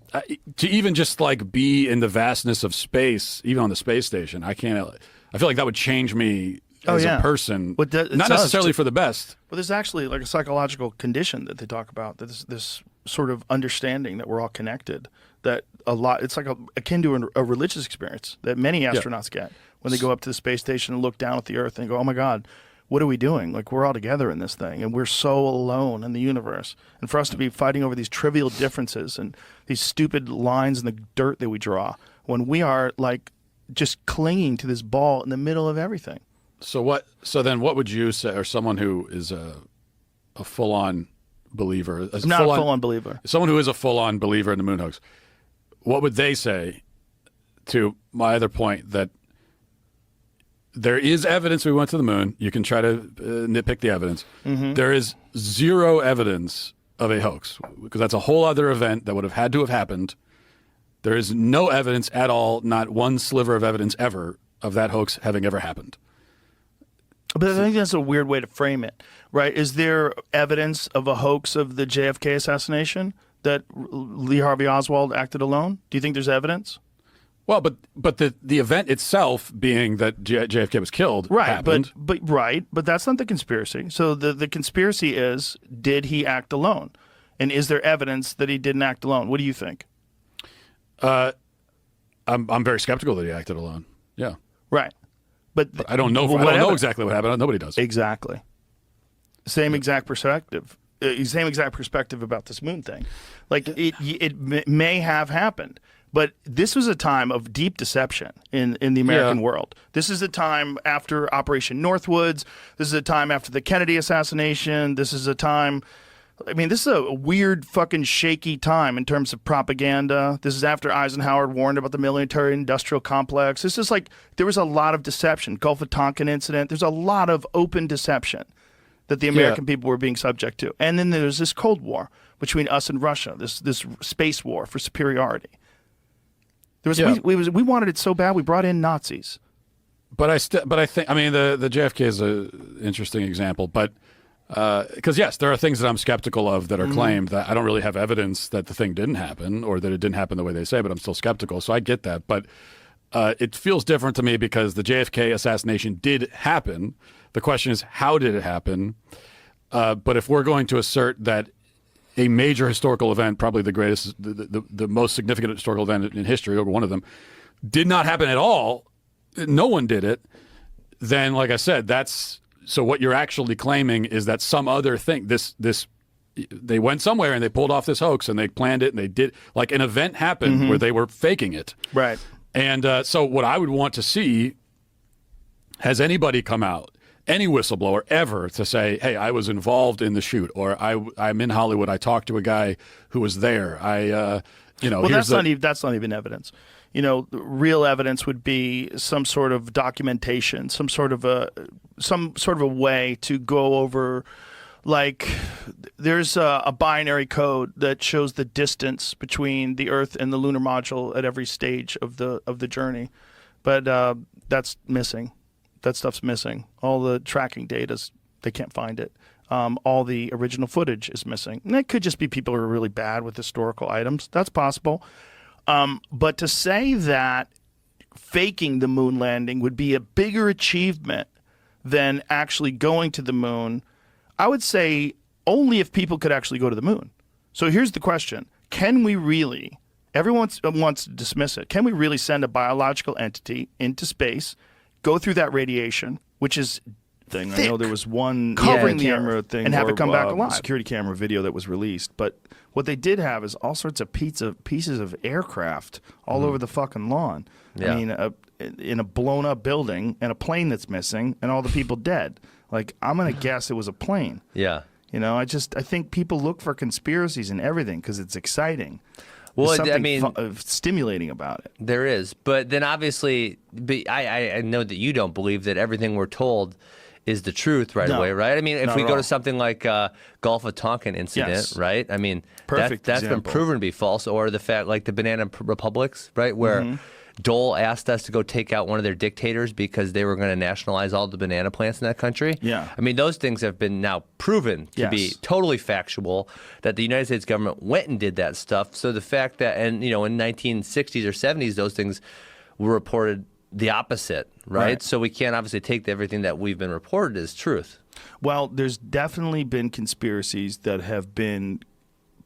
even just like be in the vastness of space, even on the space station, I feel like that would change me as a person, not necessarily for the best. Well, there's actually like a psychological condition that they talk about. That this sort of understanding that we're all connected. That it's like akin to a religious experience that many astronauts get when they go up to the space station and look down at the Earth and go, "Oh my God, what are we doing? Like we're all together in this thing, and we're so alone in the universe." And for us to be fighting over these trivial differences and these stupid lines in the dirt that we draw, when we are like just clinging to this ball in the middle of everything. So then what would you say, or someone who is a full-on believer, I'm not a full-on believer. Someone who is a full-on believer in the moon hoax, what would they say to my other point that there is evidence we went to the moon? You can try to nitpick the evidence. There is zero evidence of a hoax, because that's a whole other event that would have had to have happened. There is no evidence at all, not one sliver of evidence ever, of that hoax having ever happened. But I think that's a weird way to frame it, right? Is there evidence of a hoax of the JFK assassination that Lee Harvey Oswald acted alone? Do you think there's evidence? Well, but the event itself, being that JFK was killed, happened. But that's not the conspiracy. So the conspiracy is, did he act alone? And is there evidence that he didn't act alone? What do you think? I'm very skeptical that he acted alone. Yeah. Right. But I don't know. I don't know exactly what happened. Nobody does. Exactly. Same exact perspective. Same exact perspective about this moon thing. Like it may have happened, but this was a time of deep deception in the American world. This is a time after Operation Northwoods. This is a time after the Kennedy assassination. This is a time. I mean, this is a weird, fucking shaky time in terms of propaganda. This is after Eisenhower warned about the military-industrial complex. This is like, there was a lot of deception. Gulf of Tonkin incident. There's a lot of open deception that the American people were being subject to. And then there's this Cold War between us and Russia, this space war for superiority. There was we wanted it so bad we brought in Nazis. But I think, I mean, the JFK is an interesting example, but because yes, there are things that I'm skeptical of that are claimed that I don't really have evidence that the thing didn't happen or that it didn't happen the way they say, but I'm still skeptical. So I get that. But it feels different to me because the JFK assassination did happen. The question is, how did it happen? But if we're going to assert that a major historical event, probably the greatest, the most significant historical event in history, or one of them, did not happen at all, no one did it, then like I said, that's, so what you're actually claiming is that some other thing, they went somewhere and they pulled off this hoax and they planned it and they did, like an event happened where they were faking it. Right. And so what I would want to see, has anybody come out, any whistleblower ever, to say, hey, I was involved in the shoot, or I'm in Hollywood, I talked to a guy who was there. Well, that's not even evidence. You know, real evidence would be some sort of documentation, some sort of a way to go over, like there's a binary code that shows the distance between the Earth and the lunar module at every stage of the journey, but that's missing. That stuff's missing. All the tracking data's, they can't find it. All the original footage is missing. And that could just be people who are really bad with historical items. That's possible. But to say that faking the moon landing would be a bigger achievement than actually going to the moon, I would say only if people could actually go to the moon. So here's the question. Can we really, everyone wants to dismiss it, can we really send a biological entity into space, go through that radiation, which is thing. thick, I know there was one covering the camera Earth, thing and have it come back alive? security camera video that was released, but what they did have is all sorts of pieces of aircraft all over the fucking lawn. Yeah. I mean, in a blown up building and a plane that's missing and all the people dead. Like, I'm gonna guess it was a plane. Yeah. You know, I think people look for conspiracies and everything because it's exciting. Well, There's something I mean, stimulating about it. There is, but then obviously, I know that you don't believe that everything we're told is the truth right away, right? I mean, if we go to something like Gulf of Tonkin incident, right? I mean, that's been proven to be false, or the fact, like the banana republics, right, where Dole asked us to go take out one of their dictators because they were going to nationalize all the banana plants in that country. Yeah. I mean, those things have been now proven to be totally factual, that the United States government went and did that stuff. So the fact that, and you know, in 1960s or 70s, those things were reported the opposite, right? So we can't obviously take everything that we've been reported as truth. Well, there's definitely been conspiracies that have been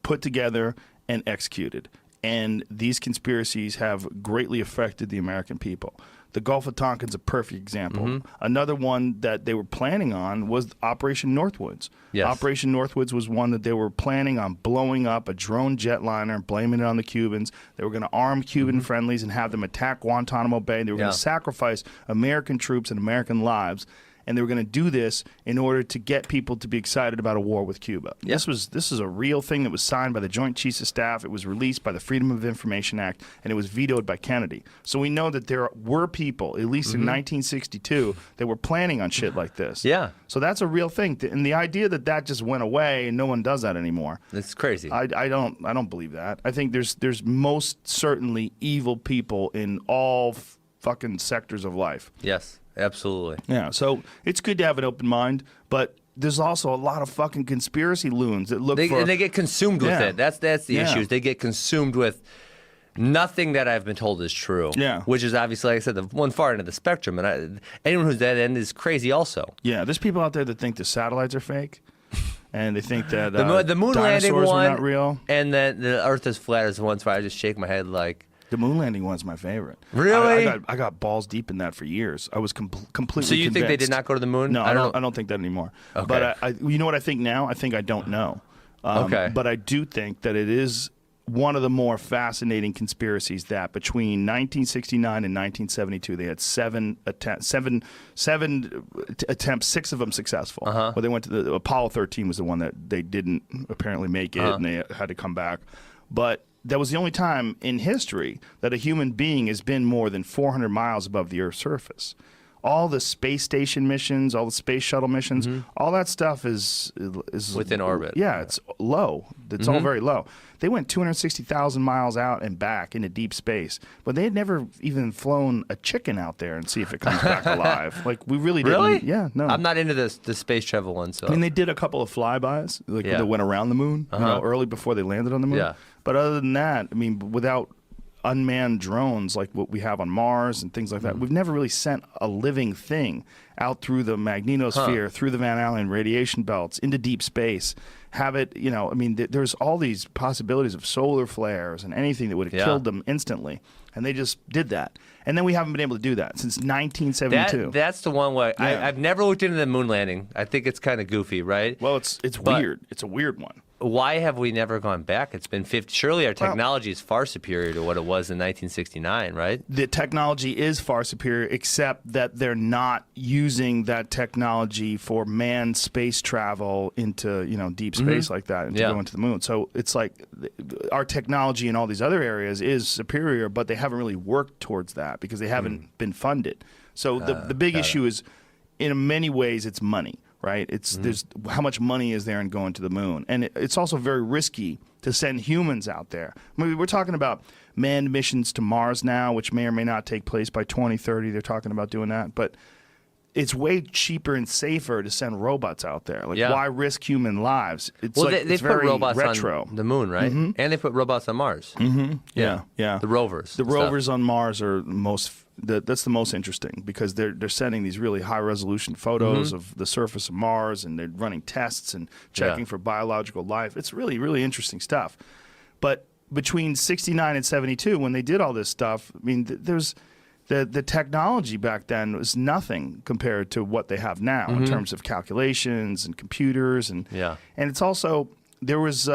put together and executed. And these conspiracies have greatly affected the American people. The Gulf of Tonkin's a perfect example. Another one that they were planning on was Operation Northwoods. Yes. Operation Northwoods was one that they were planning on blowing up a drone jetliner and blaming it on the Cubans. They were going to arm Cuban friendlies and have them attack Guantanamo Bay. They were going to sacrifice American troops and American lives. and they were going to do this in order to get people to be excited about a war with Cuba. Yeah. This is a real thing that was signed by the Joint Chiefs of Staff. It was released by the Freedom of Information Act, and it was vetoed by Kennedy. So we know that there were people, at least in 1962, that were planning on shit like this. Yeah. So that's a real thing, and the idea that that just went away and no one does that anymore. It's crazy. I don't believe that. I think there's most certainly evil people in all fucking sectors of life. Yes, absolutely. Yeah, so it's good to have an open mind, but there's also a lot of fucking conspiracy loons that look for. And they get consumed with it. That's the issue. Is they get consumed with nothing that I've been told is true. Yeah. Which is obviously, like I said, the one far end of the spectrum, and anyone who's that end is crazy also. Yeah, there's people out there that think the satellites are fake. And they think that the moon landing dinosaurs one, are not real. And then the Earth is flat is the ones where I just shake my head like. The moon landing one's my favorite. Really? I got balls deep in that for years. I was completely. So you convinced. think they did not go to the moon? No, I don't think that anymore. Okay. But you know what I think now? I think I don't know. Okay. But I do think that it is one of the more fascinating conspiracies that between 1969 and 1972 they had seven attempts, 6 of them successful. But they went to the Apollo 13 was the one that they didn't apparently make it, and they had to come back. But that was the only time in history that a human being has been more than 400 miles above the Earth's surface. All the space station missions, all the space shuttle missions, all that stuff is within orbit. Yeah, it's low. It's all very low. They went 260,000 miles out and back into deep space, but they had never even flown a chicken out there and see if it comes back alive. Like we really didn't. Really? Yeah, no. I'm not into the space travel one. So I mean, they did a couple of flybys, like that went around the moon, early before they landed on the moon. Yeah. But other than that, I mean, without unmanned drones like what we have on Mars and things like that, we've never really sent a living thing out through the magnetosphere, through the Van Allen radiation belts, into deep space. Have it, I mean, there's all these possibilities of solar flares and anything that would have killed them instantly. And they just did that. And then we haven't been able to do that since 1972. That's the one way. I've never looked into the moon landing. I think it's kind of goofy, right? Well, it's weird. It's a weird one. Why have we never gone back? It's been 50. Surely our technology is far superior to what it was in 1969, right? The technology is far superior, except that they're not using that technology for manned space travel into deep space like that and to go into the moon. So it's like our technology in all these other areas is superior, but they haven't really worked towards that because they haven't been funded. So the big issue is, in many ways, it's money. Right? There's how much money is there in going to the moon, and it's also very risky to send humans out there. I mean, we're talking about manned missions to Mars now, which may or may not take place by 2030. They're talking about doing that, but it's way cheaper and safer to send robots out there. Like, why risk human lives? It's they it's put very robots retro. on the moon, right? And they put robots on Mars. Yeah. The rovers. The rovers on Mars are that's the most interesting because they're sending these really high resolution photos of the surface of Mars, and they're running tests and checking for biological life. It's really, really interesting stuff. But between 69 and 72, when they did all this stuff, I mean, there's the technology back then was nothing compared to what they have now in terms of calculations and computers and it's also there's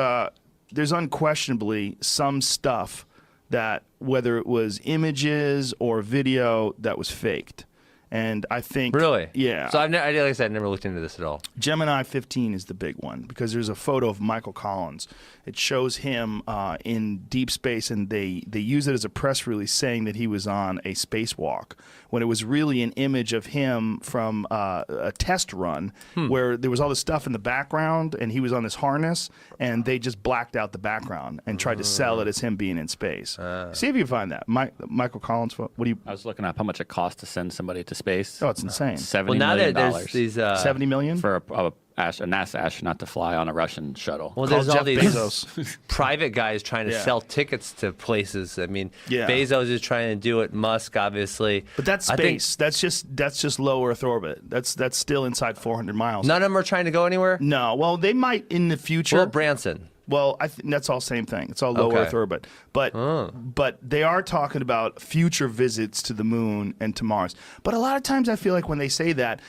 unquestionably some stuff that whether it was images or video that was faked. And I think... Really? Yeah. So like I said, I never looked into this at all. Gemini 15 is the big one because there's a photo of Michael Collins. It shows him in deep space, and they use it as a press release saying that he was on a spacewalk when it was really an image of him from a test run where there was all this stuff in the background, and he was on this harness, and they just blacked out the background and tried to sell it as him being in space. See if you find that. Michael Collins, what do you... I was looking up how much it costs to send somebody to space. Oh, it's insane. $70 Well, now million that there's these 70 million for a NASA astronaut to fly on a Russian shuttle. Well, there's all Jeff these Bezos. private guys trying to sell tickets to places. I mean, Bezos is trying to do it. Musk, obviously. But that's space. That's just low Earth orbit. That's still inside 400 miles. None of them are trying to go anywhere? No. Well, they might in the future. Well, Branson. Well, I think that's all same thing. It's all low Earth orbit. But they are talking about future visits to the moon and to Mars. But a lot of times I feel like when they say that,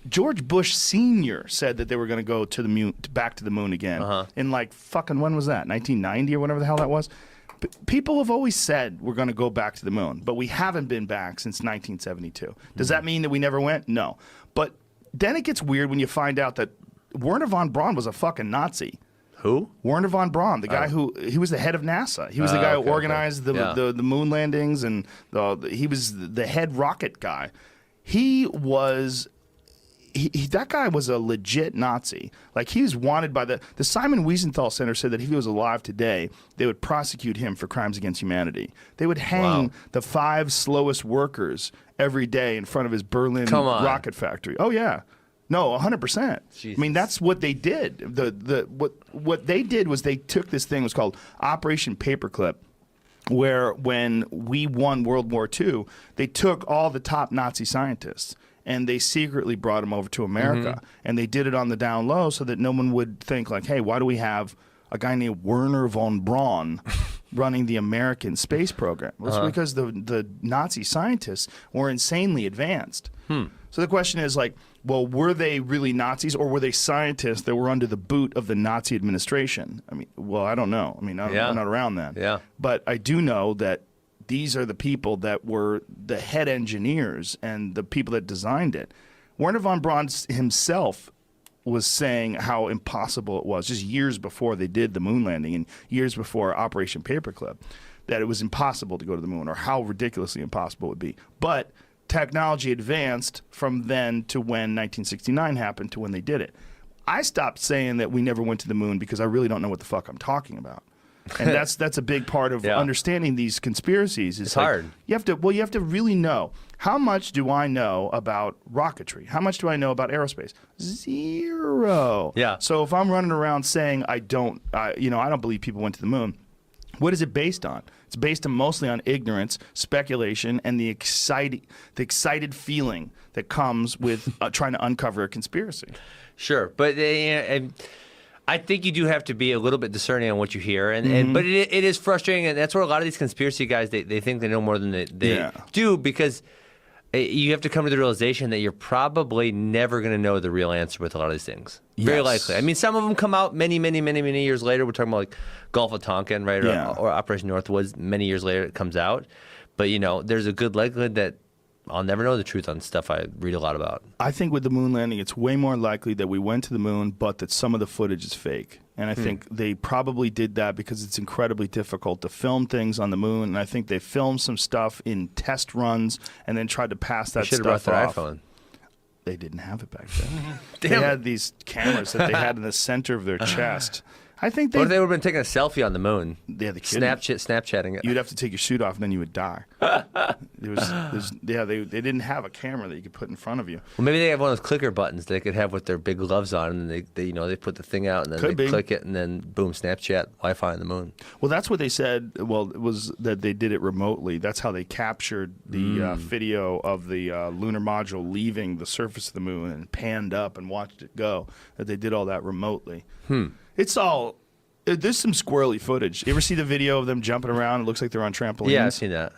George Bush Sr. said that they were going to go to the moon, back to the moon again. In like fucking, when was that? 1990 or whatever the hell that was? People have always said we're going to go back to the moon, but we haven't been back since 1972. Does that mean that we never went? No. But then it gets weird when you find out that Werner von Braun was a fucking Nazi. Who? Werner von Braun, the guy he was the head of NASA. He was the guy who organized the moon landings, and he was the head rocket guy. That guy was a legit Nazi. Like, he was wanted by the Simon Wiesenthal Center said that if he was alive today, they would prosecute him for crimes against humanity. They would hang the 5 slowest workers every day in front of his Berlin rocket factory. Oh yeah. No, 100%. I mean, that's what they did. What they did was they took this thing, it was called Operation Paperclip, where when we won World War II, they took all the top Nazi scientists and they secretly brought them over to America. And they did it on the down low so that no one would think like, hey, why do we have a guy named Werner von Braun running the American space program? Well, it's because the Nazi scientists were insanely advanced. So the question is like, well, were they really Nazis, or were they scientists that were under the boot of the Nazi administration? I mean, well, I don't know. I mean, I'm not around then. Yeah. But I do know that these are the people that were the head engineers and the people that designed it. Werner von Braun himself was saying how impossible it was just years before they did the moon landing and years before Operation Paperclip, that it was impossible to go to the moon, or how ridiculously impossible it would be. But technology advanced from then to when 1969 happened to when they did it. I stopped saying that we never went to the moon because I really don't know what the fuck I'm talking about. And that's a big part of understanding these conspiracies. It's hard. You have to really know, how much do I know about rocketry? How much do I know about aerospace? Zero. Yeah. So if I'm running around saying I don't believe people went to the moon, what is it based on? It's based mostly on ignorance, speculation, and the excited feeling that comes with trying to uncover a conspiracy. Sure, but I think you do have to be a little bit discerning on what you hear, but it is frustrating, and that's where a lot of these conspiracy guys they think they know more than they do, because you have to come to the realization that you're probably never going to know the real answer with a lot of these things. Very likely. I mean, some of them come out many years later. We're talking about like Gulf of Tonkin, right, or Operation Northwoods. Many years later, it comes out, but there's a good likelihood that I'll never know the truth on stuff I read a lot about. I think with the moon landing, it's way more likely that we went to the moon, but that some of the footage is fake. And I think they probably did that because it's incredibly difficult to film things on the moon. And I think they filmed some stuff in test runs and then tried to pass that stuff off. Should have brought their iPhone. They didn't have it back then. They had these cameras that they had in the center of their chest. I think what if they would have been taking a selfie on the moon? Yeah, the Snapchatting it. You'd have to take your suit off, and then you would die. They didn't have a camera that you could put in front of you. Well, maybe they have one of those clicker buttons they could have with their big gloves on, and they put the thing out, and then they click it, and then boom, Snapchat, Wi-Fi on the moon. Well, that's what they said. Well, it was that they did it remotely. That's how they captured the video of the lunar module leaving the surface of the moon and panned up and watched it go. That they did all that remotely. There's some squirrely footage. You ever see the video of them jumping around? It looks like they're on trampolines. Yeah, I've seen that.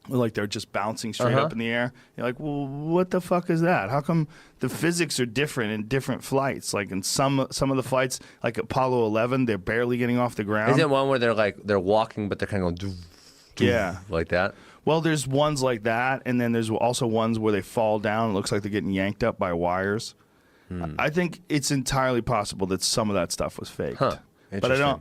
Like they're just bouncing straight up in the air. You're like, well, what the fuck is that? How come the physics are different in different flights? Like in some of the flights, like Apollo 11, they're barely getting off the ground. Isn't it one where they're walking, but they're kind of going, like that? Well, there's ones like that, and then there's also ones where they fall down. It looks like they're getting yanked up by wires. I think it's entirely possible that some of that stuff was faked. But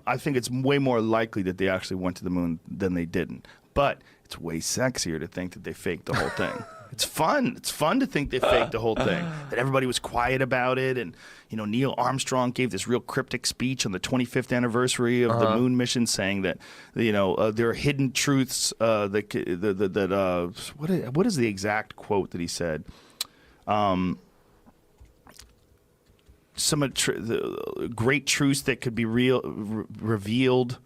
I think it's way more likely that they actually went to the moon than they didn't. But it's way sexier to think that they faked the whole thing. It's fun. It's fun to think they faked the whole thing. That everybody was quiet about it, and Neil Armstrong gave this real cryptic speech on the 25th anniversary of the moon mission, saying that there are hidden truths. What is the exact quote that he said? Some the great truths that could be revealed,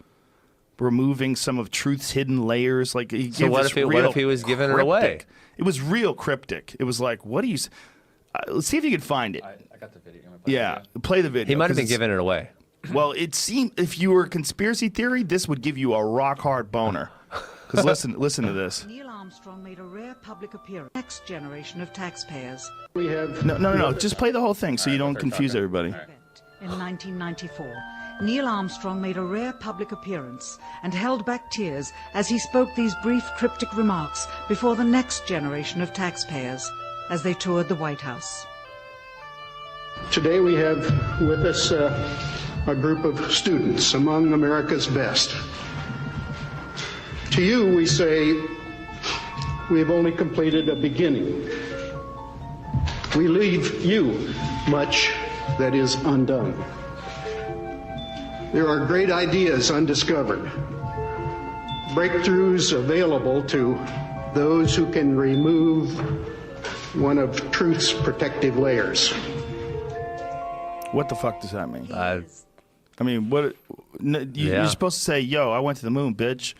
removing some of truth's hidden layers. Like what if he was giving it away? It was real cryptic. It was like, what do you? Let's see if you can find it. I got the video. Play the video. He might have been giving it away. Well, it seemed if you were a conspiracy theory, this would give you a rock hard boner. Because listen to this. Neil Armstrong made a rare public appearance. Next generation of taxpayers. We have no. Just play the whole thing so you don't confuse everybody. In 1994, Neil Armstrong made a rare public appearance and held back tears as he spoke these brief cryptic remarks before the next generation of taxpayers as they toured the White House. Today we have with us a group of students among America's best. To you, we say, we have only completed a beginning. We leave you much that is undone. There are great ideas undiscovered, breakthroughs available to those who can remove one of truth's protective layers. What the fuck does that mean? I mean, you're supposed to say, "Yo, I went to the moon, bitch."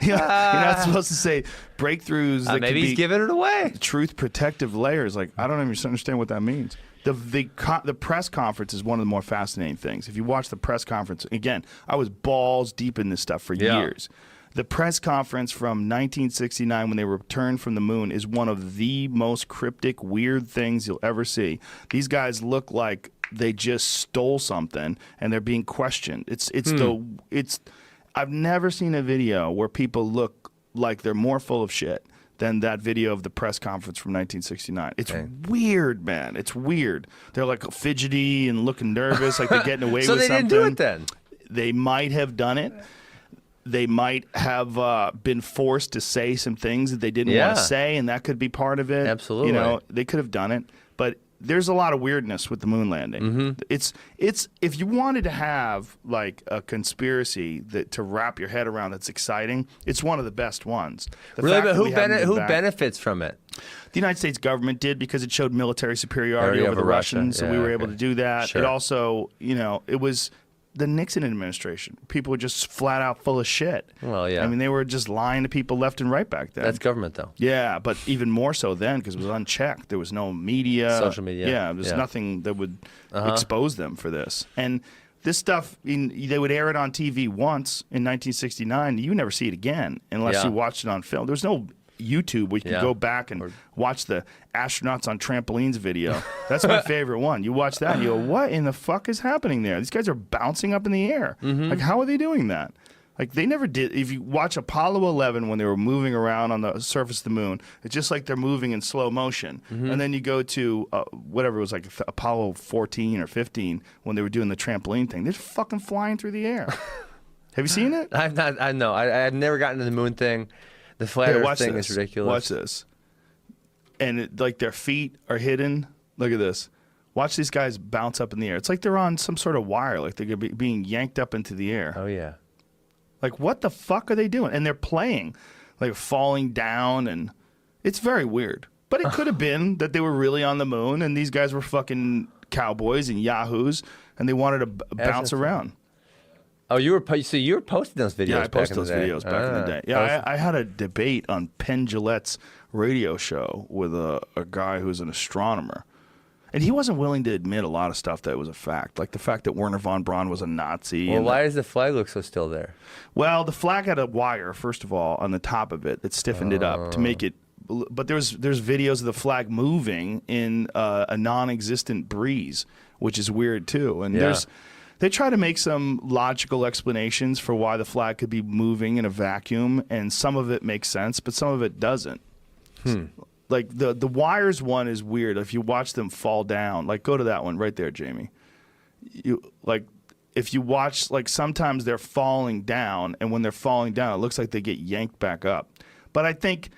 You're not supposed to say breakthroughs. That maybe he's giving it away. Truth protective layers. Like, I don't even understand what that means. The press conference is one of the more fascinating things. If you watch the press conference, again, I was balls deep in this stuff for years. The press conference from 1969 when they returned from the moon is one of the most cryptic, weird things you'll ever see. These guys look like they just stole something and they're being questioned. I've never seen a video where people look like they're more full of shit than that video of the press conference from 1969. It's weird, man. It's weird. They're like fidgety and looking nervous, like they're getting away with something. So they didn't do it then? They might have done it. They might have been forced to say some things that they didn't want to say, and that could be part of it. Absolutely. You know, they could have done it. But there's a lot of weirdness with the moon landing. Mm-hmm. It's if you wanted to have like a conspiracy to wrap your head around that's exciting, it's one of the best ones. Really, but who benefits from it? The United States government did, because it showed military superiority over the Russians, so we were able to do that. Sure. It also, it was the Nixon administration. People were just flat out full of shit. Well, yeah. I mean, they were just lying to people left and right back then. That's government, though. Yeah, but even more so then, because it was unchecked. There was no media. Social media. Yeah, there's nothing that would expose them for this. And this stuff, they would air it on TV once in 1969. You would never see it again unless you watched it on film. There was no YouTube where you can go back and watch the astronauts on trampolines video. That's my favorite one. You watch that and you go, what in the fuck is happening there? These guys are bouncing up in the air. Like, how are they doing that? Like, they never did. If you watch Apollo 11 when they were moving around on the surface of the moon, it's just like they're moving in slow motion. And then you go to whatever it was, like Apollo 14 or 15 when they were doing the trampoline thing. They're fucking flying through the air. Have you seen it? I've not. I know. I've never gotten to the moon thing. The flat Earth thing is ridiculous. Watch this. And like their feet are hidden. Look at this. Watch these guys bounce up in the air. It's like they're on some sort of wire, like they're being yanked up into the air. Oh, yeah. Like, what the fuck are they doing? And they're playing, like falling down, and it's very weird. But it could have been that they were really on the moon, and these guys were fucking cowboys and yahoos, and they wanted to bounce around. Oh, you were posting those videos. Yeah, I posted those videos back in the day. Yeah, I had a debate on Penn Jillette's radio show with a guy who's an astronomer, and he wasn't willing to admit a lot of stuff that was a fact, like the fact that Werner von Braun was a Nazi. Well, why does the flag look so still there? Well, the flag had a wire, first of all, on the top of it that stiffened it up to make it. But there's videos of the flag moving in a non-existent breeze, which is weird too. And they try to make some logical explanations for why the flag could be moving in a vacuum, and some of it makes sense, but some of it doesn't. Like the wires one is weird. If you watch them fall down, like go to that one right there, Jamie. If you watch, like sometimes they're falling down, and when they're falling down, it looks like they get yanked back up. But I think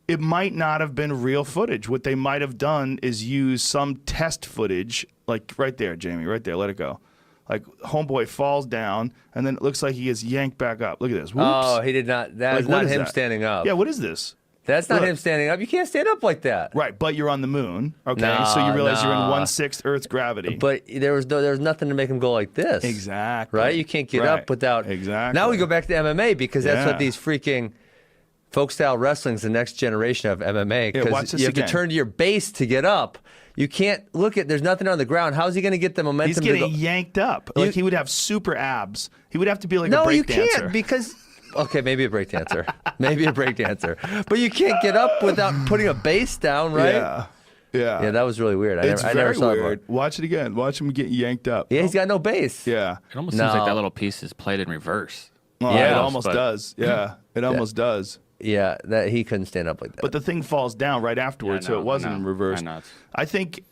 it might not have been real footage. What they might have done is use some test footage, like right there, Jamie, right there. Let it go. Like, homeboy falls down, and then it looks like he gets yanked back up. Look at this. Whoops. Oh, he did not. That's not him standing up. Yeah, what is this? That's not him standing up. You can't stand up like that. Right, but you're on the moon. Okay, so you realize you're in 1/6 Earth's gravity. But there was nothing to make him go like this. Exactly. Right? You can't get up without. Exactly. Now we go back to MMA, because that's what these freaking folk style wrestling's the next generation of MMA. Because you have to turn to your base to get up. You can't look at. There's nothing on the ground. How's he going to get the momentum? He's getting yanked up. Like he would have super abs. He would have to be like a breakdancer. No, you can't, because. Okay, maybe a breakdancer. But you can't get up without putting a base down, right? Yeah, that was really weird. I never saw weird. it. Watch it again. Watch him get yanked up. Yeah, he's got no base. Yeah. It almost seems like that little piece is played in reverse. Oh, yeah, it almost does. Yeah, it almost does. Yeah, that he couldn't stand up like that. But the thing falls down right afterwards, so it wasn't in reverse. I think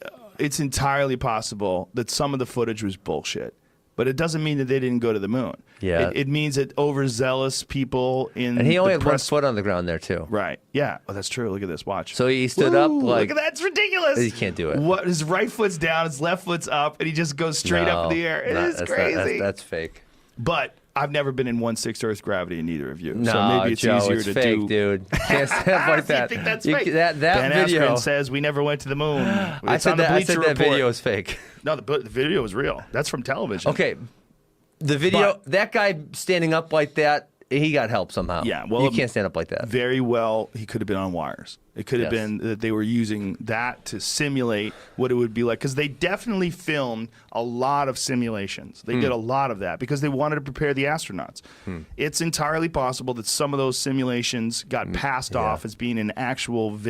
it's entirely possible that some of the footage was bullshit. But it doesn't mean that they didn't go to the moon. Yeah. It means that overzealous people in And he only had one press... foot on the ground there, too. Right. Yeah. Oh, that's true. Look at this. Watch. So he stood up like... Look at that. It's ridiculous. He can't do it. What? His right foot's down, his left foot's up, and he just goes straight up in the air. It is crazy. That's fake. But I've never been in 1/6 Earth gravity in either of you. No, so maybe it's Joe, easier it's to fake, do. dude. Can't stand like that. You think that's fake? That Ben video Askren says we never went to the moon. I said that video is fake. No, the video is real. That's from television. Okay. The video, that guy standing up like that, he got help somehow. Yeah, well, you can't stand up like that. Very well, he could have been on wires. It could have been that they were using that to simulate what it would be like. Because they definitely filmed a lot of simulations. They did a lot of that because they wanted to prepare the astronauts. It's entirely possible that some of those simulations got passed off as being an actual video.